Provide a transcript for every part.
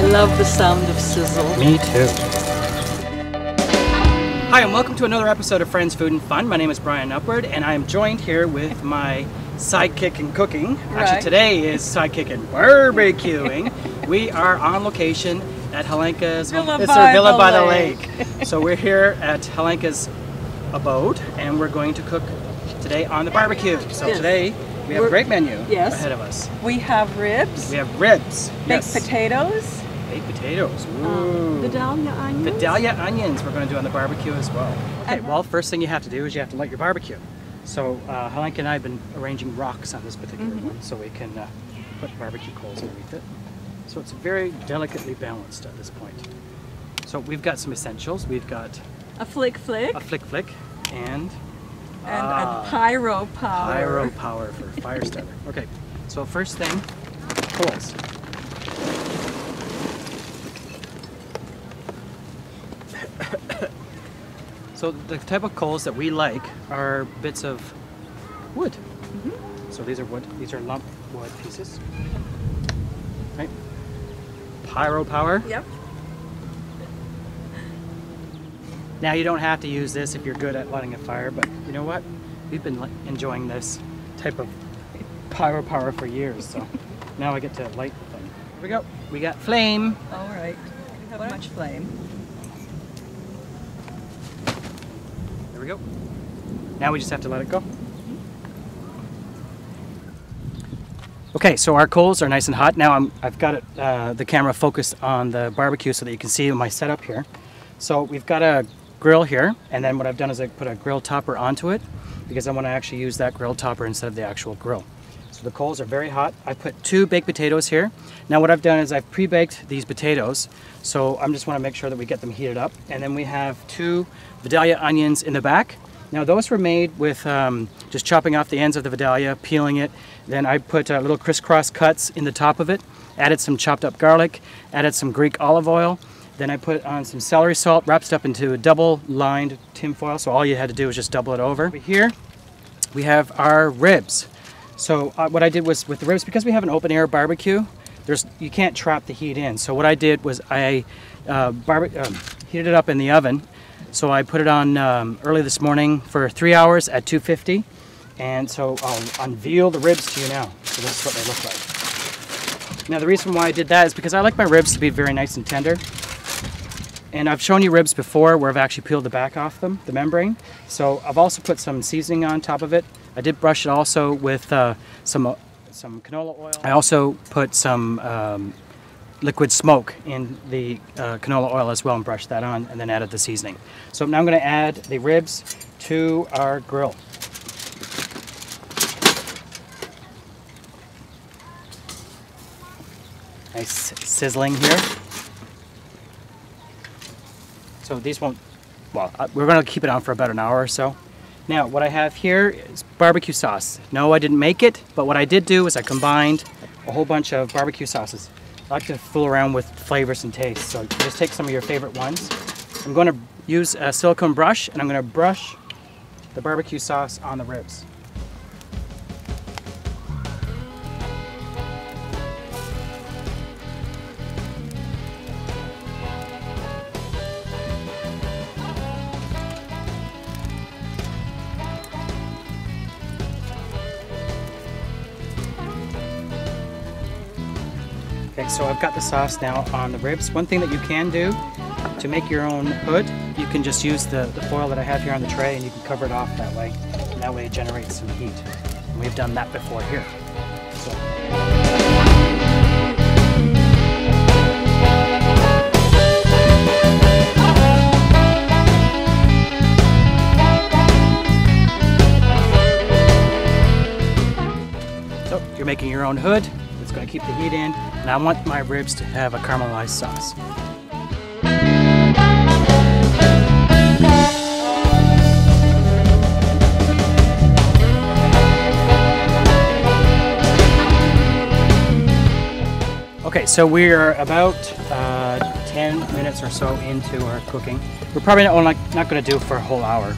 love the sound of sizzle. Me too. Hi, and welcome to another episode of Friends, Food and Fun. My name is Brian Upward, and I am joined here with my sidekick in cooking. Right. Actually, today is sidekick in barbecuing. We are on location at Helenka's Villa by the Lake. So we're here at Helenka's abode, and we're going to cook today on the barbecue. So Yes. today we have a great menu Yes. ahead of us. We have ribs, We have ribs, baked potatoes, baked potatoes, ooh. Vidalia onions. Vidalia onions we're going to do on the barbecue as well. Okay, well, first thing you have to do is you have to light your barbecue. So Helenka and I have been arranging rocks on this particular one so we can put barbecue coals underneath it. So it's very delicately balanced at this point. So we've got some essentials. We've got a flick, a flick and a pyro power. Pyro power for fire starter. Okay, so first thing, coals. So the type of coals that we like are bits of wood. So these are wood. These are lump wood pieces. Right. Pyro power. Yep. Now you don't have to use this if you're good at lighting a fire, but you know what? We've been enjoying this type of pyro power for years, so now I get to light the thing. Here we go. We got flame. All right. We have much flame. There we go. Now we just have to let it go. Okay, so our coals are nice and hot. Now I've got it, the camera focused on the barbecue so that you can see my setup here. So we've got a grill here, and then what I've done is I put a grill topper onto it because I want to actually use that grill topper instead of the actual grill. So the coals are very hot. I put 2 baked potatoes here. Now what I've done is I've pre-baked these potatoes, so I just want to make sure that we get them heated up. And then we have 2 Vidalia onions in the back. Now those were made with just chopping off the ends of the Vidalia, peeling it. Then I put little crisscross cuts in the top of it, added some chopped up garlic, added some Greek olive oil. Then I put on some celery salt, wrapped it up into a double-lined tin foil, so all you had to do was just double it over. Here we have our ribs. So what I did was, with the ribs, because we have an open-air barbecue, you can't trap the heat in. So what I did was I heated it up in the oven. So I put it on early this morning for 3 hours at 250. And so I'll unveil the ribs to you now. So this is what they look like. Now the reason why I did that is because I like my ribs to be very nice and tender. And I've shown you ribs before where I've actually peeled the back off them, the membrane. So I've also put some seasoning on top of it. I did brush it also with some canola oil. I also put some liquid smoke in the canola oil as well and brushed that on, and then added the seasoning. So now I'm going to add the ribs to our grill. Nice sizzling here. So these won't, well, we're going to keep it on for about an hour or so. Now what I have here is barbecue sauce. No, I didn't make it, but what I did do is I combined a whole bunch of barbecue sauces. I like to fool around with flavors and tastes, so just take some of your favorite ones. I'm going to use a silicone brush, and I'm going to brush the barbecue sauce on the ribs. Okay, so I've got the sauce now on the ribs. One thing that you can do to make your own hood, you can just use the foil that I have here on the tray, and you can cover it off that way. And that way it generates some heat. And we've done that before here. So. So you're making your own hood. It's going to keep the heat in, and I want my ribs to have a caramelized sauce. Okay, so we're about 10 minutes or so into our cooking. We're probably not going to do it for a whole hour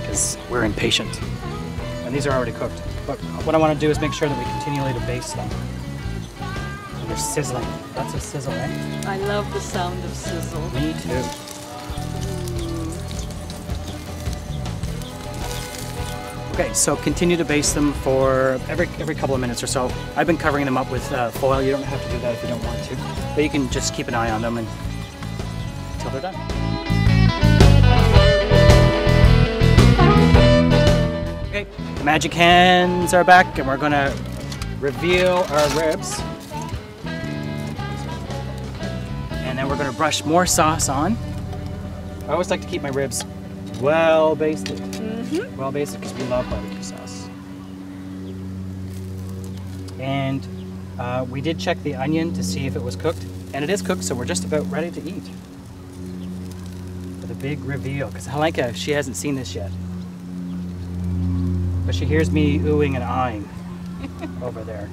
because we're impatient. And these are already cooked. But what I want to do is make sure that we continually to baste them. And They're sizzling. Lots of sizzle, eh? I love the sound of sizzle. Me too. Okay, so continue to baste them for every couple of minutes or so. I've been covering them up with foil. You don't have to do that if you don't want to, but you can just keep an eye on them until they're done. Okay, the magic hands are back, and we're gonna reveal our ribs, and then we're gonna brush more sauce on. I always like to keep my ribs well basted. Well basted because we love barbecue sauce. And we did check the onion to see if it was cooked, and it is cooked, so we're just about ready to eat. For the big reveal, because Helenka, she hasn't seen this yet. But she hears me oohing and eyeing over there.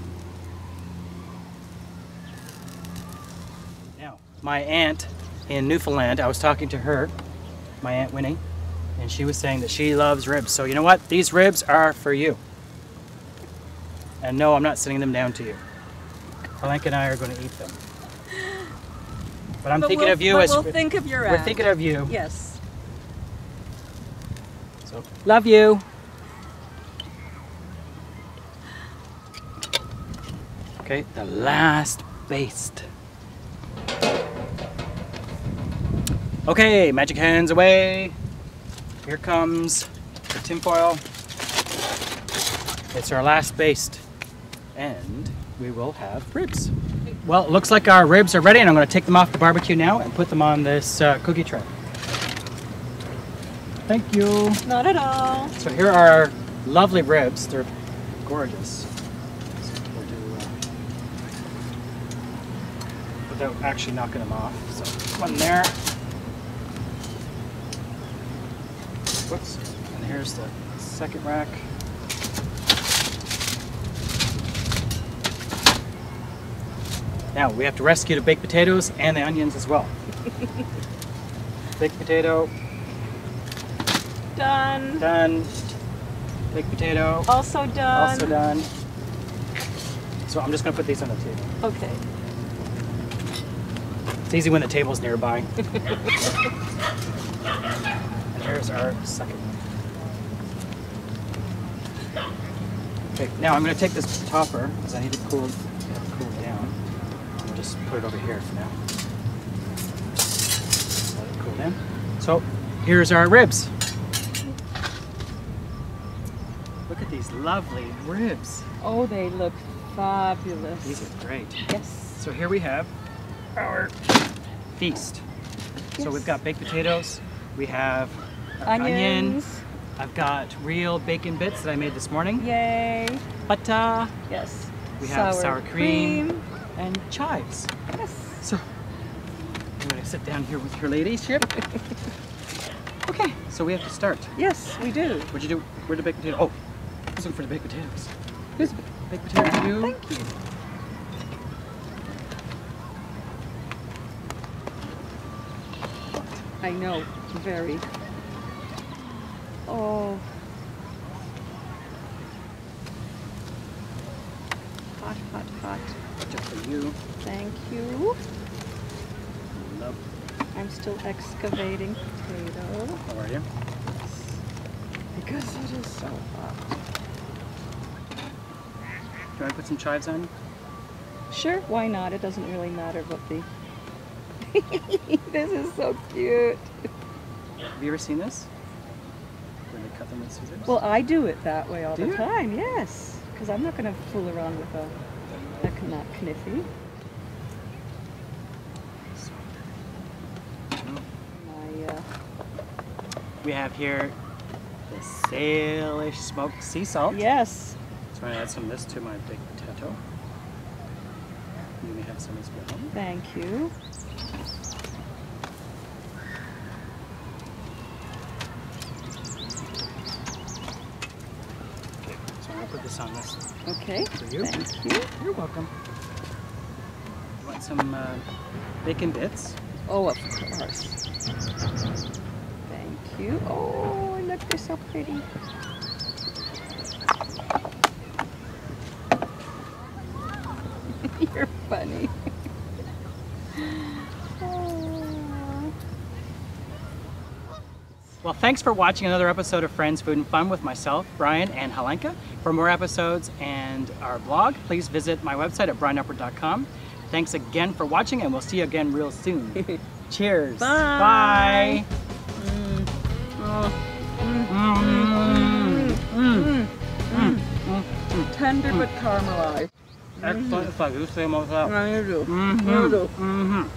Now, my aunt in Newfoundland, I was talking to her, my Aunt Winnie, and she was saying that she loves ribs. So you know what? These ribs are for you. And no, I'm not sending them down to you. Helenka and I are going to eat them. But I'm thinking of you as... We'll think of your aunt. We're thinking of you. Yes. So, love you. Okay, the last baste. Okay, magic hands away. Here comes the tinfoil. It's our last baste, and we will have ribs. Well, it looks like our ribs are ready, and I'm going to take them off the barbecue now and put them on this cookie tray. Thank you. Not at all. So here are our lovely ribs. They're gorgeous. So we'll do, without actually knocking them off. So one there. Whoops. And here's the second rack. Now we have to rescue the baked potatoes and the onions as well. Baked potato. Done. Done. Baked potato. Also done. Also done. So I'm just going to put these on the table. Okay. It's easy when the table's nearby. And here's our second one. Okay, now I'm going to take this topper because I need to cool it down. I'll just put it over here for now. Let it cool down. So here's our ribs. Look at these lovely ribs. Oh, they look fabulous. These are great. Yes. So here we have our feast. Yes. So we've got baked potatoes. We have Onions. onion. I've got real bacon bits that I made this morning. Yay. Butter. Yes. We have sour cream and chives. Yes. So I'm going to sit down here with your ladyship. Okay, so we have to start. Yes, we do. What'd you do? Where'd the baked potato? Oh, this one for the baked potatoes. Who's baked potato for you? Thank you. I know, very. Oh. Hot, hot, hot. Just for you. Thank you. Love. I'm still excavating potato How are you? because it is so hot. Do I put some chives on? Sure, why not? It doesn't really matter what the... This is so cute. Have you ever seen this? Where they cut them with scissors? Well, I do it that way all Do the you? time, yes. Because I'm not going to fool around with a kniffy. My, We have here the Salish smoked sea salt. yes. So I'm going to add some of this to my baked potato. You may have some as well. Thank you. So I'll put this on this Okay. for you. Thank you. You're welcome. You want some bacon bits? Oh, of course. Thank you. Oh, look, they're so pretty. You're funny. Well, thanks for watching another episode of Friends, Food and Fun with myself, Brian, and Helenka. For more episodes and our blog, please visit my website at brianupward.com. Thanks again for watching, and we'll see you again real soon. Cheers. Bye. Bye. Tender but caramelized. Excellent. It's like you say most out. I do. Mm-hmm. You do. Mm-hmm.